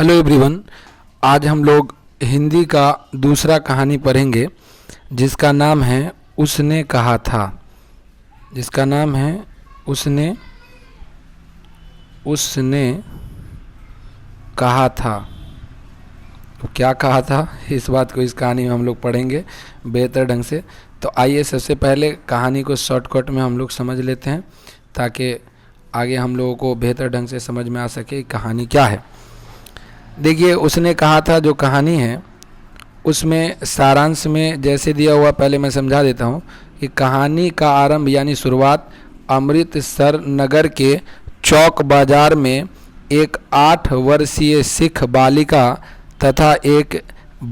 Hello everyone. आज हम लोग हिंदी का दूसरा कहानी पढ़ेंगे जिसका नाम है उसने कहा था। जिसका नाम है उसने कहा था। तो क्या कहा था, इस बात को इस कहानी में हम लोग पढ़ेंगे बेहतर ढंग से। तो आइए सबसे पहले कहानी को शॉर्टकट में हम लोग समझ लेते हैं ताकि आगे हम लोगों को बेहतर ढंग से समझ में आ सके कहानी क्या है। देखिए, उसने कहा था जो कहानी है उसमें सारांश में जैसे दिया हुआ पहले मैं समझा देता हूँ कि कहानी का आरंभ यानी शुरुआत अमृतसर नगर के चौक बाजार में एक 8 वर्षीय सिख बालिका तथा एक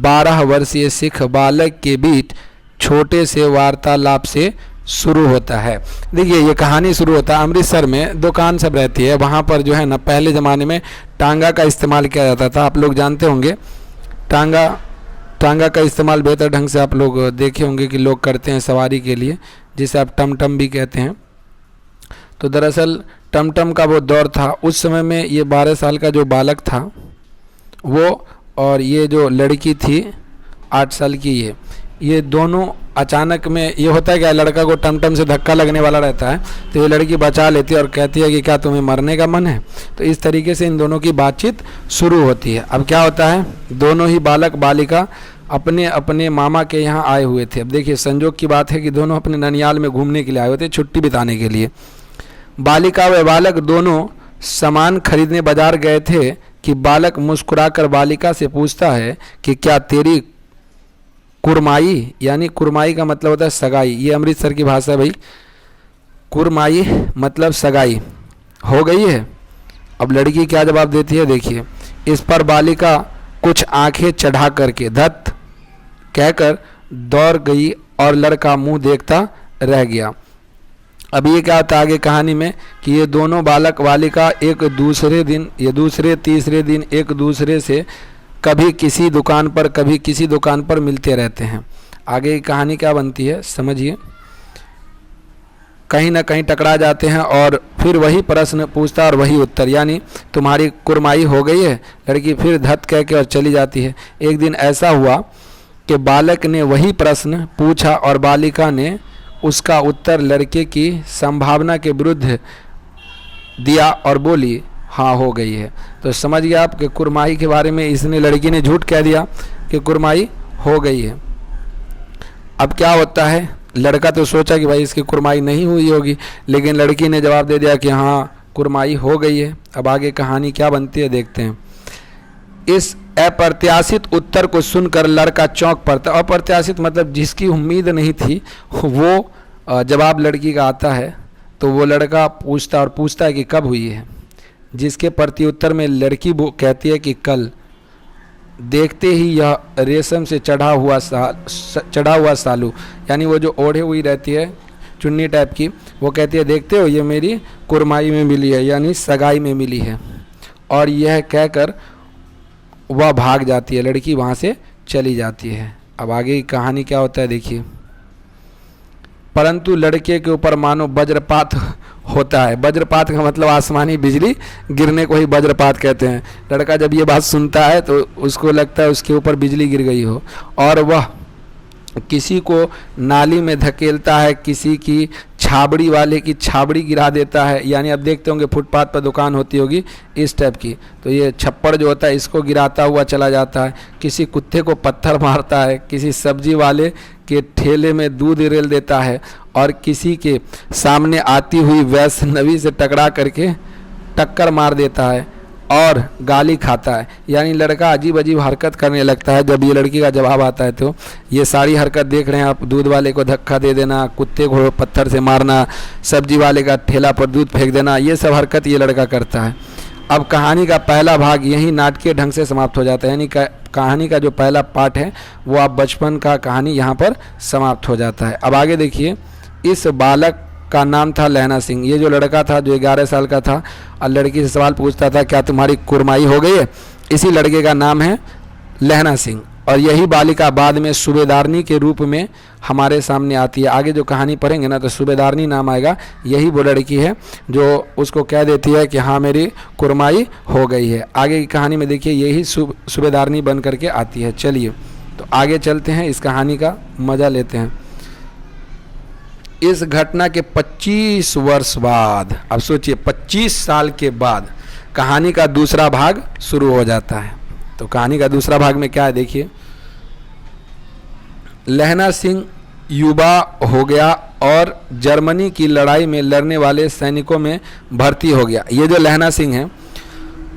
12 वर्षीय सिख बालक के बीच छोटे से वार्तालाप से शुरू होता है। देखिए, ये कहानी शुरू होता है अमृतसर में, दुकान सब रहती है वहाँ पर जो है ना, पहले ज़माने में टांगा का इस्तेमाल किया जाता था। आप लोग जानते होंगे टांगा का इस्तेमाल बेहतर ढंग से आप लोग देखे होंगे कि लोग करते हैं सवारी के लिए, जिसे आप टमटम भी कहते हैं। तो दरअसल टमटम का वो दौर था उस समय में। ये 12 साल का जो बालक था वो और ये जो लड़की थी 8 साल की, ये दोनों अचानक में ये होता है क्या, लड़का को टमटम से धक्का लगने वाला रहता है तो ये लड़की बचा लेती है और कहती है कि क्या तुम्हें मरने का मन है। तो इस तरीके से इन दोनों की बातचीत शुरू होती है। अब क्या होता है, दोनों ही बालक बालिका अपने अपने मामा के यहाँ आए हुए थे। अब देखिए, संजोग की बात है कि दोनों अपने ननियाल में घूमने के लिए आए हुए थे, छुट्टी बिताने के लिए। बालिका व बालक दोनों सामान खरीदने बाजार गए थे कि बालक मुस्कुराकर बालिका से पूछता है कि क्या तेरी कुरमाई, यानी कुरमाई का मतलब होता है सगाई, ये अमृतसर की भाषा है भाई। कुरमाई मतलब सगाई हो गई है। अब लड़की क्या जवाब देती है, देखिए। इस पर बालिका कुछ आंखें चढ़ा करके धत कहकर दौड़ गई और लड़का मुंह देखता रह गया। अब ये क्या होता है आगे कहानी में कि ये दोनों बालक बालिका एक दूसरे दिन, ये दूसरे तीसरे दिन एक दूसरे से कभी किसी दुकान पर कभी किसी दुकान पर मिलते रहते हैं। आगे की कहानी क्या बनती है समझिए। कहीं ना कहीं टकरा जाते हैं और फिर वही प्रश्न पूछता और वही उत्तर, यानी तुम्हारी कुरमाई हो गई है। लड़की फिर धत कह के और चली जाती है। एक दिन ऐसा हुआ कि बालक ने वही प्रश्न पूछा और बालिका ने उसका उत्तर लड़के की संभावना के विरुद्ध दिया और बोली हाँ हो गई है। तो समझ गया आप कि कुरमाई के बारे में इसने, लड़की ने झूठ कह दिया कि कुरमाई हो गई है। अब क्या होता है, लड़का तो सोचा कि भाई इसकी कुरमाई नहीं हुई होगी, लेकिन लड़की ने जवाब दे दिया कि हाँ कुरमाई हो गई है। अब आगे कहानी क्या बनती है देखते हैं। इस अप्रत्याशित उत्तर को सुनकर लड़का चौंक पड़ता। अप्रत्याशित मतलब जिसकी उम्मीद नहीं थी वो जवाब लड़की का आता है। तो वो लड़का पूछता है कि कब हुई है, जिसके प्रत्युत्तर में लड़की वो कहती है कि कल। देखते ही यह रेशम से चढ़ा हुआ सालू, यानी वो जो ओढ़े हुई रहती है चुन्नी टाइप की, वो कहती है देखते हो ये मेरी कुरमाई में मिली है, यानी सगाई में मिली है। और यह कहकर वह भाग जाती है, लड़की वहाँ से चली जाती है। अब आगे की कहानी क्या होता है देखिए। परंतु लड़के के ऊपर मानो वज्रपात होता है। वज्रपात का मतलब आसमानी बिजली गिरने को ही वज्रपात कहते हैं। लड़का जब ये बात सुनता है तो उसको लगता है उसके ऊपर बिजली गिर गई हो और वह किसी को नाली में धकेलता है, किसी की छाबड़ी वाले की छाबड़ी गिरा देता है। यानी अब देखते होंगे फुटपाथ पर दुकान होती होगी इस टाइप की, तो ये छप्पड़ जो होता है इसको गिराता हुआ चला जाता है। किसी कुत्ते को पत्थर मारता है, किसी सब्जी वाले के ठेले में दूध रेल देता है और किसी के सामने आती हुई वैष्णवी से टकरा करके टक्कर मार देता है और गाली खाता है। यानी लड़का अजीब अजीब हरकत करने लगता है। जब ये लड़की का जवाब आता है तो ये सारी हरकत देख रहे हैं आप, दूध वाले को धक्का दे देना, कुत्ते को पत्थर से मारना, सब्जी वाले का ठेला पर दूध फेंक देना, ये सब हरकत ये लड़का करता है। अब कहानी का पहला भाग यही नाटकीय ढंग से समाप्त हो जाता है। यानी कहानी का जो पहला पार्ट है वो आप बचपन का कहानी यहाँ पर समाप्त हो जाता है। अब आगे देखिए। इस बालक का नाम था लहना सिंह। ये जो लड़का था जो 11 साल का था और लड़की से सवाल पूछता था क्या तुम्हारी कुरमाई हो गई है, इसी लड़के का नाम है लहना सिंह। और यही बालिका बाद में सूबेदारनी के रूप में हमारे सामने आती है। आगे जो कहानी पढ़ेंगे ना तो सूबेदारनी नाम आएगा। यही वो लड़की है जो उसको कह देती है कि हाँ मेरी कुरमाई हो गई है। आगे की कहानी में देखिए यही सूबेदारनी बन करके आती है। चलिए तो आगे चलते हैं, इस कहानी का मज़ा लेते हैं। इस घटना के 25 वर्ष बाद, अब सोचिए 25 साल के बाद कहानी का दूसरा भाग शुरू हो जाता है। तो कहानी का दूसरा भाग में क्या है देखिए। लहना सिंह युवा हो गया और जर्मनी की लड़ाई में लड़ने वाले सैनिकों में भर्ती हो गया। ये जो लहना सिंह है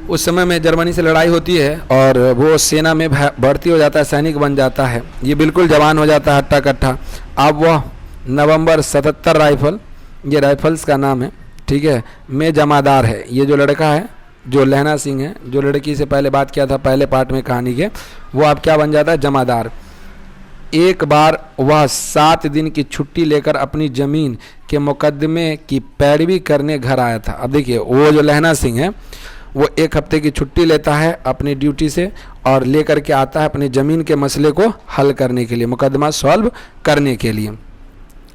उस समय में जर्मनी से लड़ाई होती है और वो सेना में भर्ती हो जाता है, सैनिक बन जाता है। ये बिल्कुल जवान हो जाता है हट्टा कट्ठा। अब वह नवंबर 77 राइफल, ये राइफल्स का नाम है, ठीक है, में जमादार है। ये जो लड़का है जो लहना सिंह है, जो लड़की से पहले बात किया था पहले पार्ट में कहानी के, वो अब क्या बन जाता है, जमादार। एक बार वह 7 दिन की छुट्टी लेकर अपनी ज़मीन के मुकदमे की पैरवी करने घर आया था। अब देखिए वो जो लहना सिंह है वो 1 हफ्ते की छुट्टी लेता है अपनी ड्यूटी से और लेकर के आता है अपनी ज़मीन के मसले को हल करने के लिए, मुकदमा सॉल्व करने के लिए।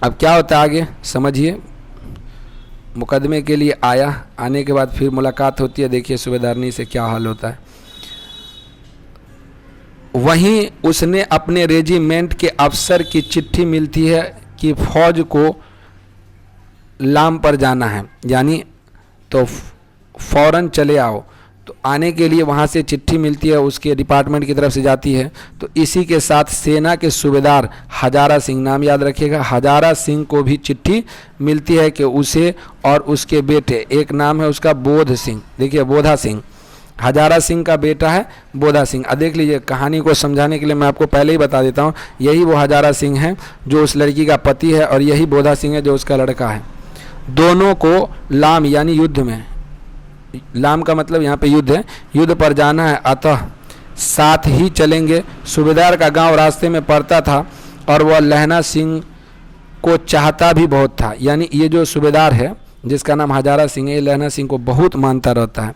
अब क्या होता है आगे समझिए। मुकदमे के लिए आया, आने के बाद फिर मुलाकात होती है। देखिए सूबेदारनी से क्या हाल होता है। वहीं उसने अपने रेजिमेंट के अफसर की चिट्ठी मिलती है कि फौज को लाम पर जाना है, यानी तो फौरन चले आओ। तो आने के लिए वहाँ से चिट्ठी मिलती है, उसके डिपार्टमेंट की तरफ से जाती है। तो इसी के साथ सेना के सूबेदार हजारा सिंह, नाम याद रखिएगा, हजारा सिंह को भी चिट्ठी मिलती है कि उसे और उसके बेटे, एक नाम है उसका बोध सिंह, देखिए बोधा सिंह, हजारा सिंह का बेटा है बोधा सिंह। अब देख लीजिए कहानी को समझाने के लिए मैं आपको पहले ही बता देता हूँ, यही वो हजारा सिंह है जो उस लड़की का पति है और यही बोधा सिंह है जो उसका लड़का है। दोनों को लाम यानी युद्ध में, लाम का मतलब यहाँ पे युद्ध है, युद्ध पर जाना है, अतः साथ ही चलेंगे। सूबेदार का गांव रास्ते में पड़ता था और वह लहना सिंह को चाहता भी बहुत था। यानी ये जो सूबेदार है जिसका नाम हजारा सिंह है, ये लहना सिंह को बहुत मानता रहता है।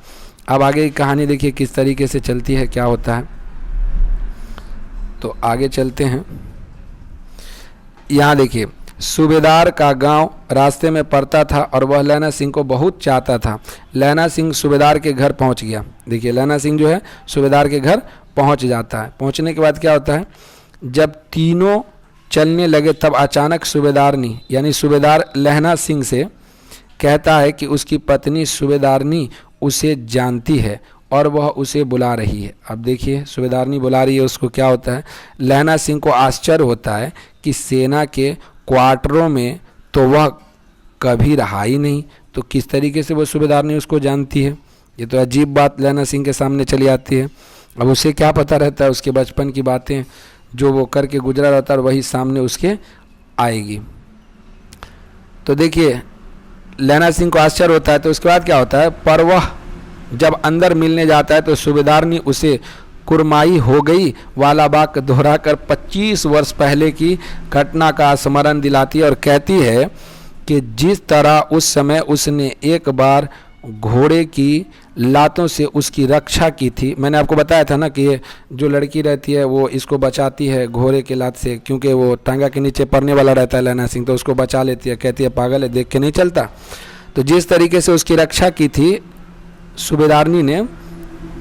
अब आगे की कहानी देखिए किस तरीके से चलती है, क्या होता है। तो आगे चलते हैं। यहाँ देखिए सूबेदार का गांव रास्ते में पड़ता था और वह लहना सिंह को बहुत चाहता था। लहना सिंह सूबेदार के घर पहुंच गया। देखिए लहना सिंह जो है सूबेदार के घर पहुंच जाता है। पहुंचने के बाद क्या होता है, जब तीनों चलने लगे तब अचानक सूबेदारनी यानी सूबेदार लहना सिंह से कहता है कि उसकी पत्नी सूबेदारनी उसे जानती है और वह उसे बुला रही है। अब देखिए सूबेदारनी बुला रही है उसको, क्या होता है, लहना सिंह को आश्चर्य होता है कि सेना के क्वार्टरों में तो वह कभी रहा ही नहीं, तो किस तरीके से वो सूबेदारनी उसको जानती है। ये तो अजीब बात लहना सिंह के सामने चली आती है। अब उसे क्या पता रहता है, उसके बचपन की बातें जो वो करके गुजरा रहता है वही सामने उसके आएगी। तो देखिए लहना सिंह को आश्चर्य होता है। तो उसके बाद क्या होता है, पर वह जब अंदर मिलने जाता है तो सूबेदारनी उसे कुरमाई हो गई वाला बात दोहराकर 25 वर्ष पहले की घटना का स्मरण दिलाती है और कहती है कि जिस तरह उस समय उसने एक बार घोड़े की लातों से उसकी रक्षा की थी। मैंने आपको बताया था ना कि ये जो लड़की रहती है वो इसको बचाती है घोड़े के लात से, क्योंकि वो टांगा के नीचे पड़ने वाला रहता है लहना सिंह, तो उसको बचा लेती है, कहती है पागल है देख के नहीं चलता। तो जिस तरीके से उसकी रक्षा की थी सूबेदारनी ने,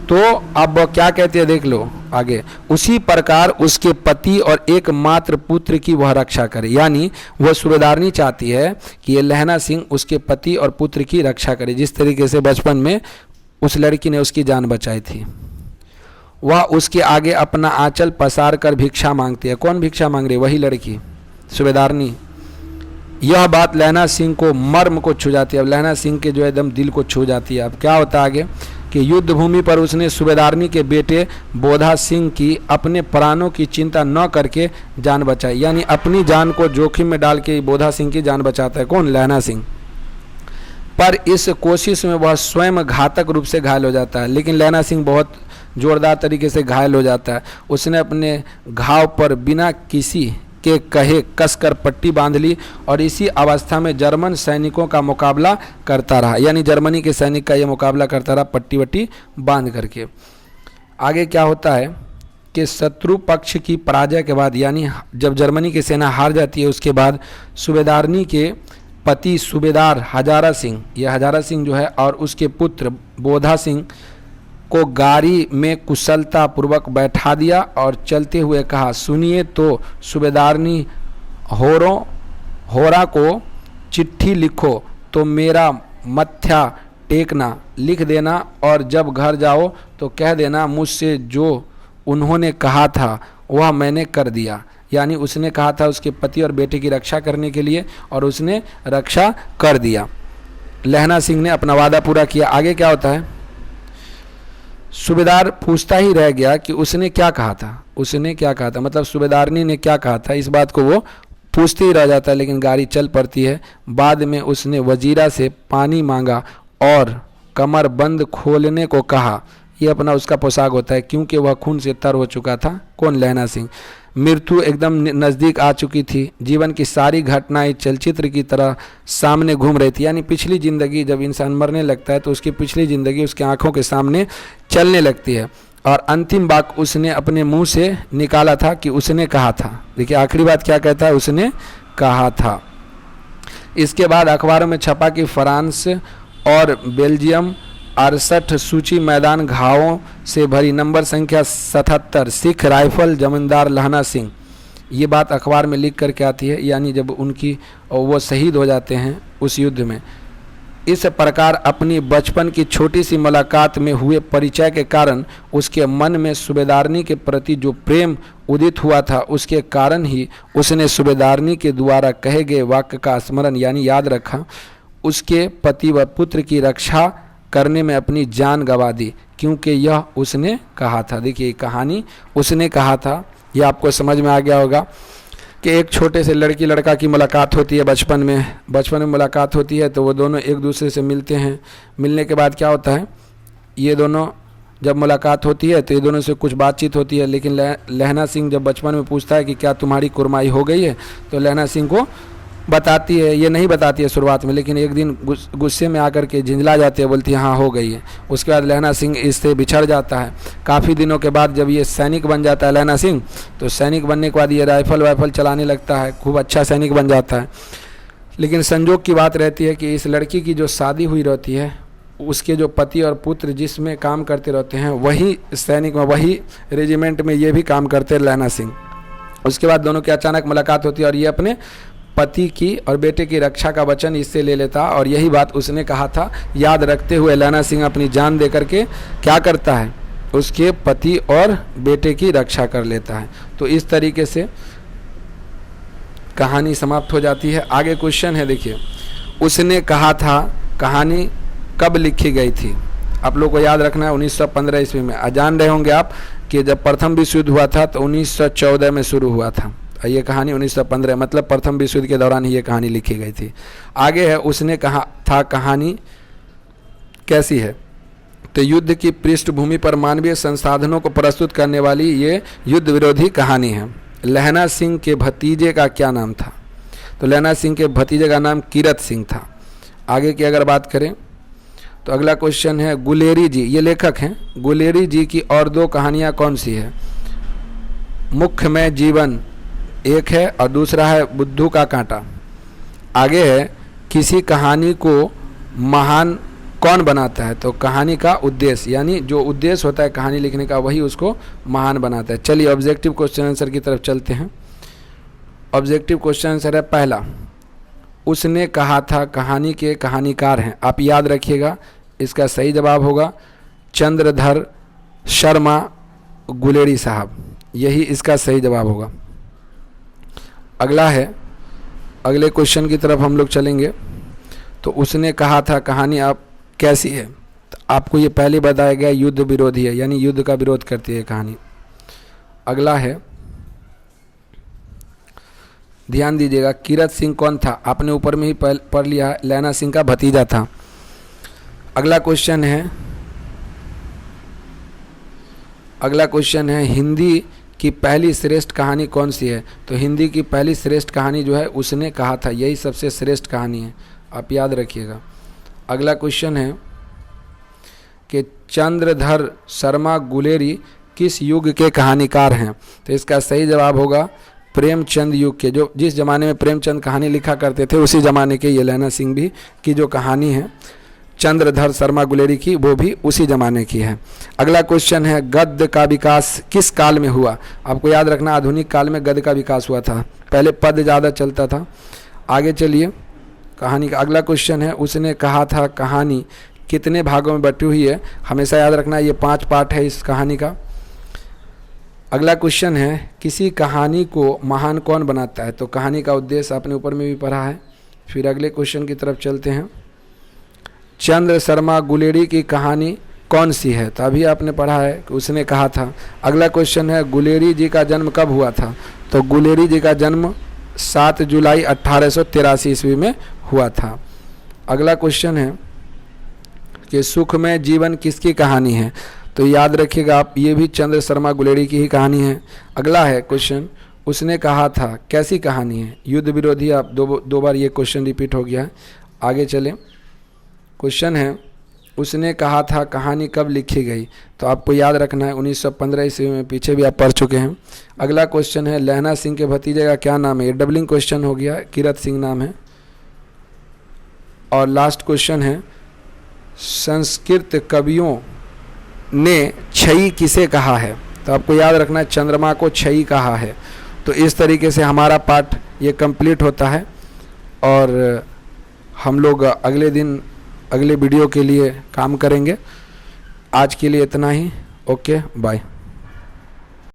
तो अब क्या कहती है देख लो आगे, उसी प्रकार उसके पति और एकमात्र पुत्र की वह रक्षा करे। यानी वह सूबेदारनी चाहती है कि ये लहना सिंह उसके पति और पुत्र की रक्षा करे, जिस तरीके से बचपन में उस लड़की ने उसकी जान बचाई थी। वह उसके आगे अपना आंचल पसार कर भिक्षा मांगती है। कौन भिक्षा मांग रही है, वही लड़की सूबेदारनी। यह बात लहना सिंह को मर्म को छू जाती है। अब लहना सिंह के जो एकदम दिल को छू जाती है। अब क्या होता है आगे कि युद्ध भूमि पर उसने सूबेदारनी के बेटे बोधा सिंह की अपने प्राणों की चिंता न करके जान बचाई। यानी अपनी जान को जोखिम में डाल के बोधा सिंह की जान बचाता है कौन, लहना सिंह। पर इस कोशिश में वह स्वयं घातक रूप से घायल हो जाता है। लेकिन लहना सिंह बहुत जोरदार तरीके से घायल हो जाता है। उसने अपने घाव पर बिना किसी के कहे कसकर पट्टी बांध ली और इसी अवस्था में जर्मन सैनिकों का मुकाबला करता रहा। यानी जर्मनी के सैनिक का ये मुकाबला करता रहा पट्टी वट्टी बांध करके। आगे क्या होता है कि शत्रु पक्ष की पराजय के बाद, यानी जब जर्मनी की सेना हार जाती है उसके बाद, सूबेदारनी के पति सूबेदार हजारा सिंह, ये हजारा सिंह जो है, और उसके पुत्र बोधा सिंह को गाड़ी में कुशलता पूर्वक बैठा दिया और चलते हुए कहा, सुनिए तो सूबेदारनी होरा को चिट्ठी लिखो तो मेरा मत्था टेकना, लिख देना, और जब घर जाओ तो कह देना मुझसे जो उन्होंने कहा था वह मैंने कर दिया। यानी उसने कहा था उसके पति और बेटे की रक्षा करने के लिए, और उसने रक्षा कर दिया। लहना सिंह ने अपना वादा पूरा किया। आगे क्या होता है, सूबेदार पूछता ही रह गया कि उसने क्या कहा था, उसने क्या कहा था, मतलब सूबेदारनी ने क्या कहा था, इस बात को वो पूछते ही रह जाता है। लेकिन गाड़ी चल पड़ती है। बाद में उसने वजीरा से पानी मांगा और कमर बंद खोलने को कहा। ये अपना उसका पोशाक होता है, क्योंकि वह खून से तर हो चुका था। कौन? लहना सिंह। मृत्यु एकदम नज़दीक आ चुकी थी। जीवन की सारी घटनाएं चलचित्र की तरह सामने घूम रही थी। यानी पिछली ज़िंदगी, जब इंसान मरने लगता है तो उसकी पिछली ज़िंदगी उसकी आंखों के सामने चलने लगती है। और अंतिम बात उसने अपने मुंह से निकाला था कि उसने कहा था। देखिए आखिरी बात क्या कहता है, उसने कहा था। इसके बाद अखबारों में छपा कि फ्रांस और बेल्जियम 68 सूची मैदान घावों से भरी, नंबर संख्या 77, सिख राइफल जमींदार लहना सिंह। ये बात अखबार में लिख करके आती है, यानी जब वो शहीद हो जाते हैं उस युद्ध में। इस प्रकार अपनी बचपन की छोटी सी मुलाकात में हुए परिचय के कारण उसके मन में सूबेदारनी के प्रति जो प्रेम उदित हुआ था, उसके कारण ही उसने सूबेदारनी के द्वारा कहे गए वाक्य का स्मरण यानी याद रखा। उसके पति व पुत्र की रक्षा करने में अपनी जान गंवा दी, क्योंकि यह उसने कहा था। देखिए कहानी उसने कहा था, यह आपको समझ में आ गया होगा कि एक छोटे से लड़की लड़का की मुलाकात होती है बचपन में मुलाकात होती है, तो वो दोनों एक दूसरे से मिलते हैं। मिलने के बाद क्या होता है, ये दोनों जब मुलाकात होती है तो ये दोनों से कुछ बातचीत होती है। लेकिन लहना सिंह जब बचपन में पूछता है कि क्या तुम्हारी कुरमाई हो गई है, तो लहना सिंह को बताती है, ये नहीं बताती है शुरुआत में, लेकिन एक दिन गुस्से में आकर के झिंझला जाती है, बोलती है हाँ हो गई है। उसके बाद लहना सिंह इससे बिछड़ जाता है। काफ़ी दिनों के बाद जब ये सैनिक बन जाता है लहना सिंह, तो सैनिक बनने के बाद ये राइफल चलाने लगता है, खूब अच्छा सैनिक बन जाता है। लेकिन संजोग की बात रहती है कि इस लड़की की जो शादी हुई रहती है, उसके जो पति और पुत्र जिसमें काम करते रहते हैं, वही सैनिक में, वही रेजिमेंट में ये भी काम करते हैं लहना सिंह। उसके बाद दोनों की अचानक मुलाकात होती है और ये अपने पति की और बेटे की रक्षा का वचन इससे ले लेता, और यही बात उसने कहा था याद रखते हुए लहना सिंह अपनी जान दे करके क्या करता है, उसके पति और बेटे की रक्षा कर लेता है। तो इस तरीके से कहानी समाप्त हो जाती है। आगे क्वेश्चन है, देखिए उसने कहा था कहानी कब लिखी गई थी? आप लोग को याद रखना है 1915 ईस्वी में। जान रहे होंगे आप कि जब प्रथम विश्व युद्ध हुआ था तो 1914 में शुरू हुआ था। ये कहानी 1915 मतलब प्रथम विश्व युद्ध के दौरान ही ये कहानी लिखी गई थी। आगे है उसने कहा था कहानी कैसी है, तो युद्ध की पृष्ठभूमि पर मानवीय संसाधनों को प्रस्तुत करने वाली ये युद्ध विरोधी कहानी है। लहना सिंह के भतीजे का क्या नाम था? तो लहना सिंह के भतीजे का नाम कीरत सिंह था। आगे की अगर बात करें तो अगला क्वेश्चन है गुलेरी जी, ये लेखक हैं, गुलेरी जी की और दो कहानियाँ कौन सी है? मुख्य में जीवन एक है और दूसरा है बुद्धू का कांटा। आगे है किसी कहानी को महान कौन बनाता है? तो कहानी का उद्देश्य, यानी जो उद्देश्य होता है कहानी लिखने का वही उसको महान बनाता है। चलिए ऑब्जेक्टिव क्वेश्चन आंसर की तरफ चलते हैं। ऑब्जेक्टिव क्वेश्चन आंसर है पहला, उसने कहा था कहानी के कहानीकार हैं, आप याद रखिएगा, इसका सही जवाब होगा चंद्रधर शर्मा गुलेरी साहब, यही इसका सही जवाब होगा। अगला है, अगले क्वेश्चन की तरफ हम लोग चलेंगे। तो उसने कहा था कहानी आप कैसी है? तो आपको ये पहले बताया गया युद्ध विरोधी है, यानी युद्ध का विरोध करती है कहानी। अगला है, ध्यान दीजिएगा, कीरत सिंह कौन था? आपने ऊपर में ही पढ़ लिया, लहना सिंह का भतीजा था। अगला क्वेश्चन है हिंदी की पहली श्रेष्ठ कहानी कौन सी है? तो हिंदी की पहली श्रेष्ठ कहानी जो है उसने कहा था, यही सबसे श्रेष्ठ कहानी है, आप याद रखिएगा। अगला क्वेश्चन है कि चंद्रधर शर्मा गुलेरी किस युग के कहानीकार हैं? तो इसका सही जवाब होगा प्रेमचंद युग के। जो जिस ज़माने में प्रेमचंद कहानी लिखा करते थे उसी ज़माने के ये लहना सिंह भी की जो कहानी है चंद्रधर शर्मा गुलेरी की, वो भी उसी ज़माने की है। अगला क्वेश्चन है, गद्य का विकास किस काल में हुआ? आपको याद रखना आधुनिक काल में गद्य का विकास हुआ था, पहले पद ज़्यादा चलता था। आगे चलिए, कहानी का अगला क्वेश्चन है, उसने कहा था कहानी कितने भागों में बटी हुई है? हमेशा याद रखना ये 5 पार्ट है इस कहानी का। अगला क्वेश्चन है, किसी कहानी को महान कौन बनाता है? तो कहानी का उद्देश्य आपने ऊपर में भी पढ़ा है। फिर अगले क्वेश्चन की तरफ चलते हैं, चंद्र शर्मा गुलेरी की कहानी कौन सी है? तो अभी आपने पढ़ा है कि उसने कहा था। अगला क्वेश्चन है, गुलेरी जी का जन्म कब हुआ था? तो गुलेरी जी का जन्म 7 जुलाई 1883 ईस्वी में हुआ था। अगला क्वेश्चन है कि सुखमय जीवन किसकी कहानी है? तो याद रखिएगा आप, ये भी चंद्र शर्मा गुलेरी की ही कहानी है। अगला है क्वेश्चन, उसने कहा था कैसी कहानी है? युद्ध विरोधी। आप दो बार ये क्वेश्चन रिपीट हो गया है। आगे चलें, क्वेश्चन है, उसने कहा था कहानी कब लिखी गई? तो आपको याद रखना है 1915 ईस्वी में, पीछे भी आप पढ़ चुके हैं। अगला क्वेश्चन है, लहना सिंह के भतीजे का क्या नाम है? ये डबलिंग क्वेश्चन हो गया, किरत सिंह नाम है। और लास्ट क्वेश्चन है, संस्कृत कवियों ने छई किसे कहा है? तो आपको याद रखना है चंद्रमा को छई कहा है। तो इस तरीके से हमारा पाठ ये कंप्लीट होता है और हम लोग अगले दिन अगले वीडियो के लिए काम करेंगे। आज के लिए इतना ही। Okay, bye.